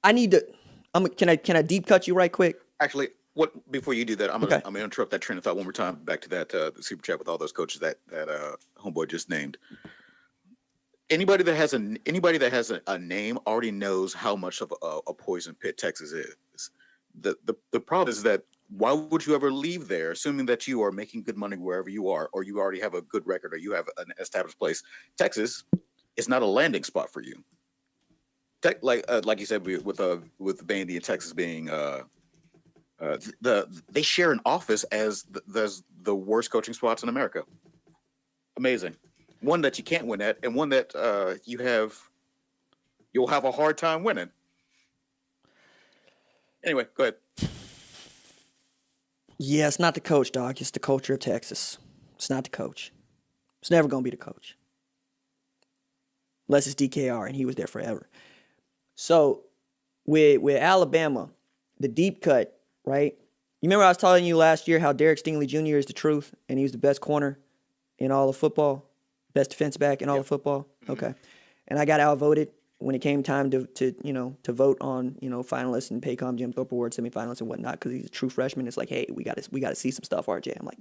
I need to. Can I deep cut you right quick? Actually, what before you do that, Okay. I'm gonna interrupt that train of thought one more time. Back to that the super chat with all those coaches that homeboy just named. Anybody that has a name already knows how much of a poison pit Texas is. The problem is that why would you ever leave there, assuming that you are making good money wherever you are, or you already have a good record, or you have an established place? Texas is not a landing spot for you. Like you said with Vandy and Texas being they share an office as the worst coaching spots in America. Amazing, one that you can't win at, and one that you'll have a hard time winning. Anyway, go ahead. Yeah, it's not the coach, dog. It's the culture of Texas. It's not the coach. It's never gonna be the coach, unless it's DKR and he was there forever. So with Alabama, the deep cut, right? You remember I was telling you last year how Derek Stingley Jr. is the truth, and he was the best corner in all of football, best defense back in all of football. Okay, and I got outvoted when it came time to vote on finalists and Paycom Jim Thorpe Award semifinalists and whatnot, because he's a true freshman. It's like, hey, we got to see some stuff, RJ. I'm like,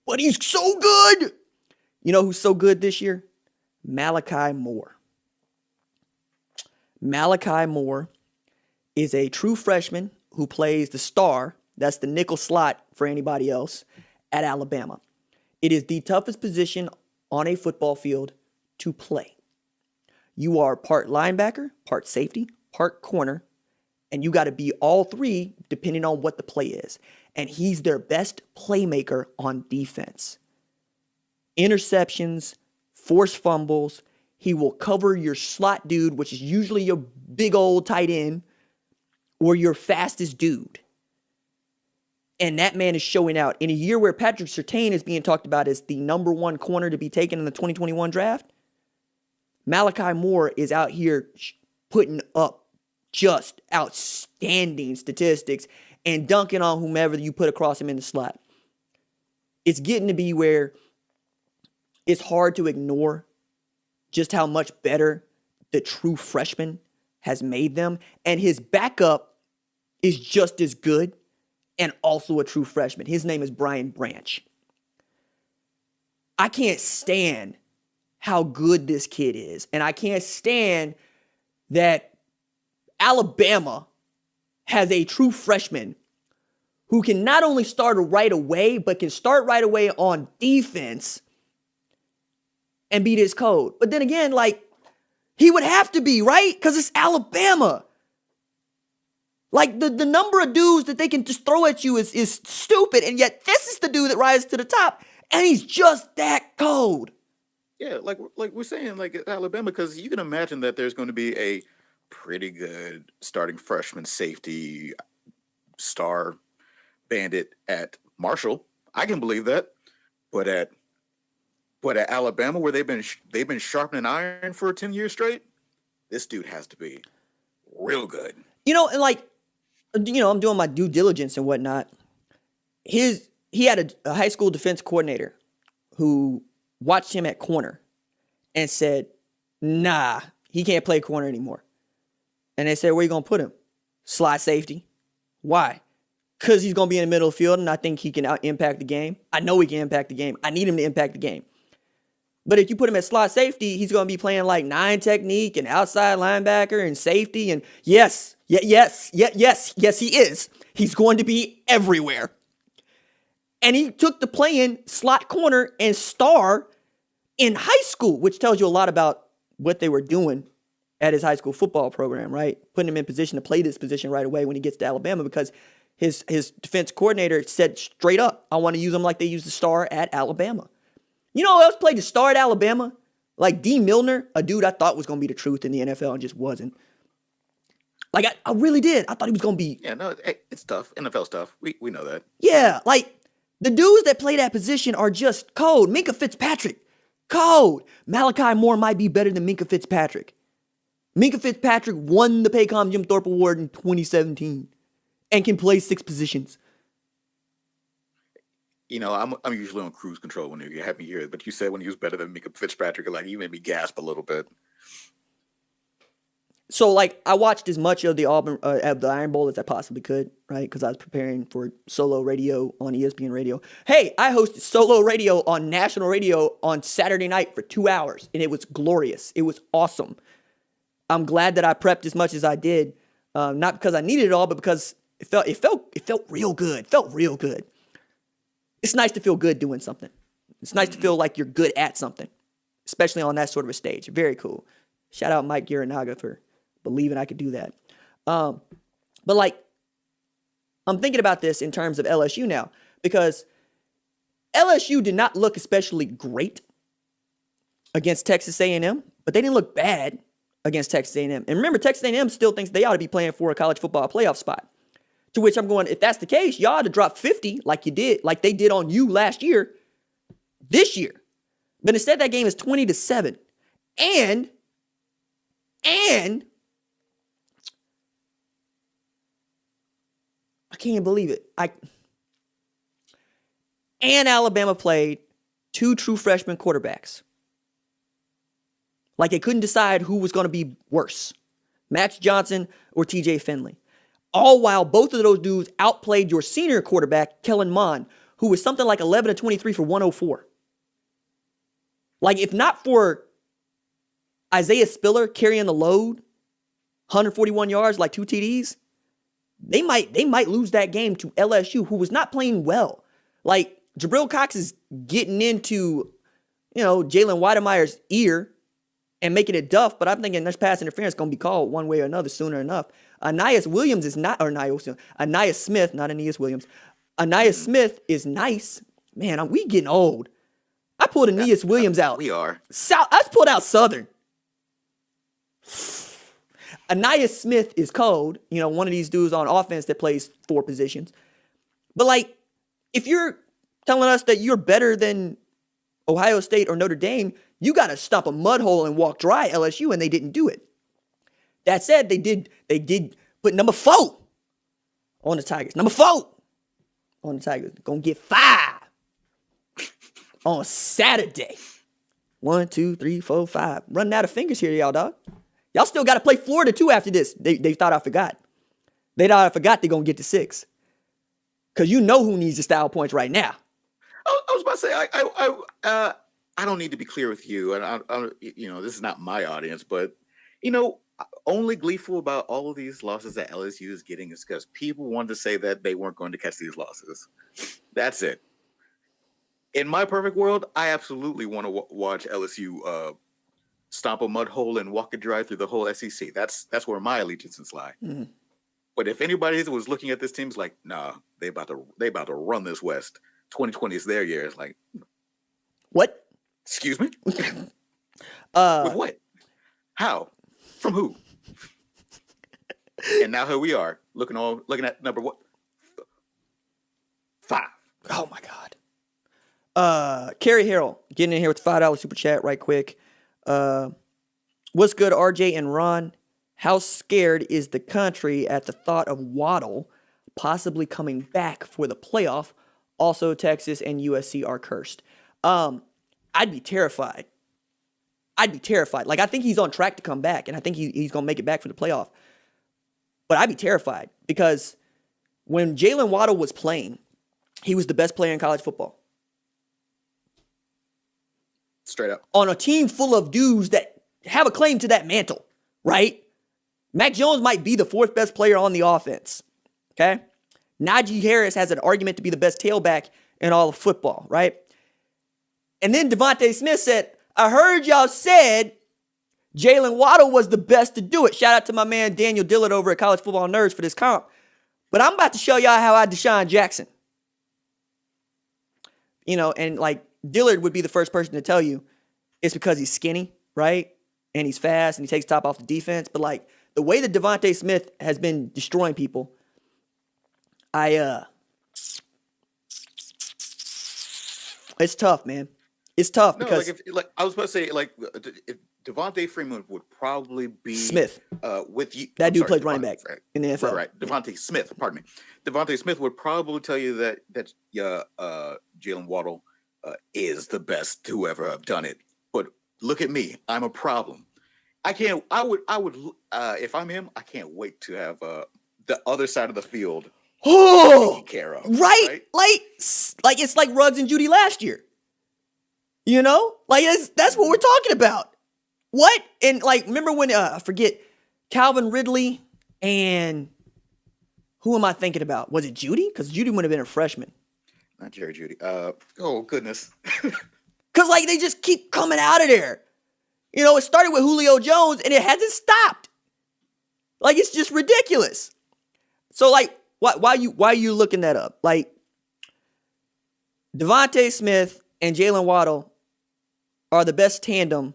but he's so good. You know who's so good this year? Malachi Moore. Malachi Moore is a true freshman who plays the star, that's the nickel slot for anybody else, at Alabama. It is the toughest position on a football field to play. You are part linebacker, part safety, part corner, and you got to be all three depending on what the play is. And he's their best playmaker on defense. Interceptions, forced fumbles. He will cover your slot dude, which is usually your big old tight end, or your fastest dude. And that man is showing out. In a year where Patrick Surtain is being talked about as the number one corner to be taken in the 2021 draft, Malachi Moore is out here putting up just outstanding statistics and dunking on whomever you put across him in the slot. It's getting to be where it's hard to ignore just how much better the true freshman has made them. And his backup is just as good and also a true freshman. His name is Brian Branch. I can't stand how good this kid is. And I can't stand that Alabama has a true freshman who can not only start right away, but can start right away on defense and beat his code. But then again, like, he would have to be, right? Because it's Alabama. Like, the number of dudes that they can just throw at you is stupid. And yet this is the dude that rises to the top. And he's just that cold. Yeah, like we're saying, like Alabama, because you can imagine that there's going to be a pretty good starting freshman safety star bandit at Marshall. I can believe that. But at Alabama, where they've been sharpening iron for 10 years straight, this dude has to be real good. And like, I'm doing my due diligence and whatnot. He had a high school defense coordinator who watched him at corner and said, nah, he can't play corner anymore. And they said, where you going to put him? Slot safety. Why? Because he's going to be in the middle of the field, and I think he can impact the game. I know he can impact the game. I need him to impact the game. But if you put him at slot safety, he's going to be playing like 9 technique and outside linebacker and safety. And yes, he is. He's going to be everywhere. And he took the playing slot corner and star in high school, which tells you a lot about what they were doing at his high school football program, right? Putting him in position to play this position right away when he gets to Alabama, because his defense coordinator said straight up, I want to use him like they used the star at Alabama. You know who else played the star at Alabama? Like D. Milner, a dude I thought was going to be the truth in the NFL and just wasn't. Like, I really did. I thought he was going to be. Yeah, no, it's tough. NFL stuff. We know that. Yeah, like, the dudes that play that position are just cold. Minkah Fitzpatrick, cold. Malachi Moore might be better than Minkah Fitzpatrick. Minkah Fitzpatrick won the Paycom Jim Thorpe Award in 2017 and can play 6 positions. I'm usually on cruise control when you have me here, but you said when he was better than Minkah Fitzpatrick, like, you made me gasp a little bit. So, like, I watched as much of the Iron Bowl as I possibly could, right? Because I was preparing for solo radio on ESPN Radio. Hey, I hosted solo radio on national radio on Saturday night for 2 hours, and it was glorious. It was awesome. I'm glad that I prepped as much as I did, not because I needed it all, but because it felt real good. Felt real good. It's nice to feel good doing something. It's nice to feel like you're good at something, especially on that sort of a stage. Very cool. Shout out Mike Garanaga for believing I could do that. But like, I'm thinking about this in terms of LSU now, because LSU did not look especially great against Texas A&M, but they didn't look bad against Texas A&M. And remember, Texas A&M still thinks they ought to be playing for a college football playoff spot. To which I'm going, if that's the case, y'all ought to drop 50 like they did on you last year, this year. But instead, that game is 20-7. And I can't believe it. And Alabama played 2 true freshman quarterbacks. Like they couldn't decide who was going to be worse, Max Johnson or TJ Finley. All while both of those dudes outplayed your senior quarterback, Kellen Mond, who was something like 11-23 for 104. Like, if not for Isaiah Spiller carrying the load, 141 yards, like 2 TDs, they might lose that game to LSU, who was not playing well. Like, Jabril Cox is getting into, Jalen Weidemeier's ear and making it duff, but I'm thinking there's pass interference going to be called one way or another sooner enough. Aeneas Smith, not Aeneas Williams. Aeneas Smith is nice. Man, we getting old. I pulled Aeneas Williams out. We are. I pulled out Southern. Aeneas Smith is cold. One of these dudes on offense that plays 4 positions. But, like, if you're telling us that you're better than Ohio State or Notre Dame, you got to stop a mud hole and walk dry LSU, and they didn't do it. That said, they did put number 4 on the Tigers. Number 4 on the Tigers. Gonna get 5 on Saturday. 1, 2, 3, 4, 5. Running out of fingers here, y'all, dog. Y'all still got to play Florida, too, after this. They thought I forgot. They thought I forgot they're going to get to 6. Because you know who needs the style points right now. I was about to say, I don't need to be clear with you. And, this is not my audience, but, only gleeful about all of these losses that LSU is getting is because people wanted to say that they weren't going to catch these losses. That's it. In my perfect world, I absolutely want to watch LSU stomp a mud hole and walk it dry through the whole SEC. That's where my allegiances lie. Mm-hmm. But if anybody was looking at this team, is like, nah, they about to run this West. 2020 is their year. It's like, what? Excuse me? With what? How? From who? And now here we are, looking at number 5. Oh my God. Kerry Harrell getting in here with $5 super chat right quick. What's good, RJ and Ron? How scared is the country at the thought of Waddle possibly coming back for the playoff? Also, Texas and USC are cursed. I'd be terrified. Like, I think he's on track to come back, and I think he's going to make it back for the playoff. But I'd be terrified because when Jalen Waddle was playing, he was the best player in college football. Straight up. On a team full of dudes that have a claim to that mantle, right? Mac Jones might be the 4th best player on the offense, okay? Najee Harris has an argument to be the best tailback in all of football, right? And then DeVonta Smith said, I heard y'all said Jalen Waddle was the best to do it. Shout out to my man Daniel Dillard over at College Football Nerds for this comp. But I'm about to show y'all how I Deshaun Jackson. And like Dillard would be the first person to tell you it's because he's skinny, right? And he's fast and he takes top off the defense. But like the way that DeVonta Smith has been destroying people, it's tough, man. It's tough because I was about to say, if Devontae Freeman would probably be Smith with you. That dude played running back in the NFL. Right. Devontae Smith, pardon me. Devontae Smith would probably tell you that Jalen Waddle is the best to ever have done it. But look at me, I'm a problem. I can't. I would. If I'm him, I can't wait to have the other side of the field taken care of. Right? Like it's like Ruggs and Judy last year. You know, like that's what we're talking about. What? And like, remember when I forget Calvin Ridley and who am I thinking about? Was it Judy? Because Judy would have been a freshman. Not Jerry Judy. Oh goodness. Because like they just keep coming out of there. You know, it started with Julio Jones and it hasn't stopped. Like it's just ridiculous. So like, why are you looking that up? Like DeVonta Smith and Jalen Waddle are the best tandem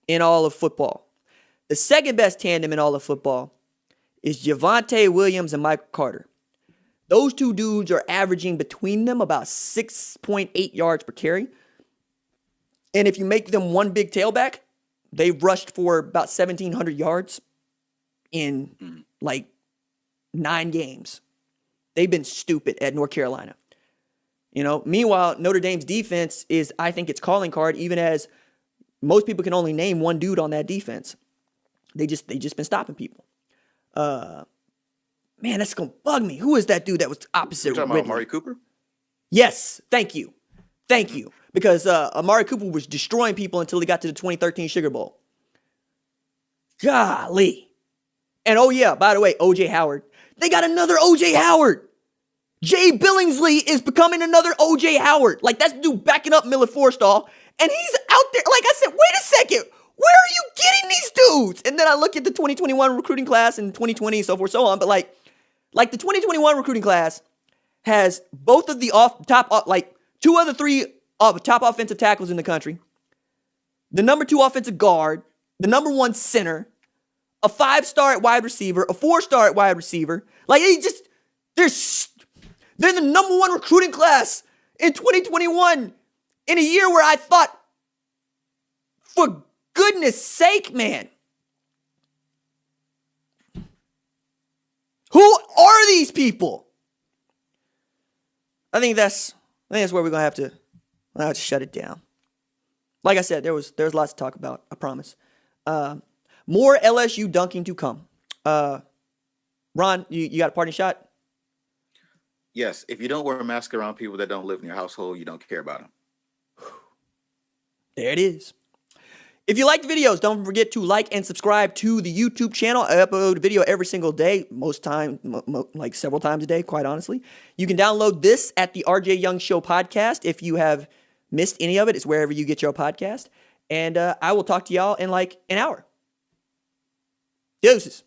in all of football. The second best tandem in all of football is Javonte Williams and Michael Carter. Those two dudes are averaging between them about 6.8 yards per carry. And if you make them one big tailback, they've rushed for about 1,700 yards in like 9 games. They've been stupid at North Carolina. You know, meanwhile, Notre Dame's defense is, I think, its calling card, even as most people can only name one dude on that defense. They just been stopping people. Man, that's gonna bug me. Who is that dude that was opposite? You're talking about Amari Cooper? Yes, thank you. Because Amari Cooper was destroying people until he got to the 2013 Sugar Bowl. Golly. And oh yeah, by the way, O.J. Howard. They got another O.J. Howard. Jay Billingsley is becoming another O.J. Howard. Like, that's the dude backing up Miller Forstall. And he's out there. Like I said, wait a second. Where are you getting these dudes? And then I look at the 2021 recruiting class and 2020 and so forth, so on. But like the 2021 recruiting class has both of the two of the 3 top offensive tackles in the country, the number 2 offensive guard, the number 1 center, a 5-star at wide receiver, a 4-star at wide receiver. Like, they're the number 1 recruiting class in 2021 in a year where I thought, for goodness sake, man. Who are these people? I think that's where we're gonna have to shut it down. Like I said, there's lots to talk about. I promise. More LSU dunking to come. Ron, you got a parting shot? Yes. If you don't wear a mask around people that don't live in your household, you don't care about them. There it is. If you like the videos, don't forget to like and subscribe to the YouTube channel. I upload a video every single day, most time, like several times a day, quite honestly. You can download this at the RJ Young Show podcast. If you have missed any of it, it's wherever you get your podcast. And I will talk to y'all in like an hour. Deuces.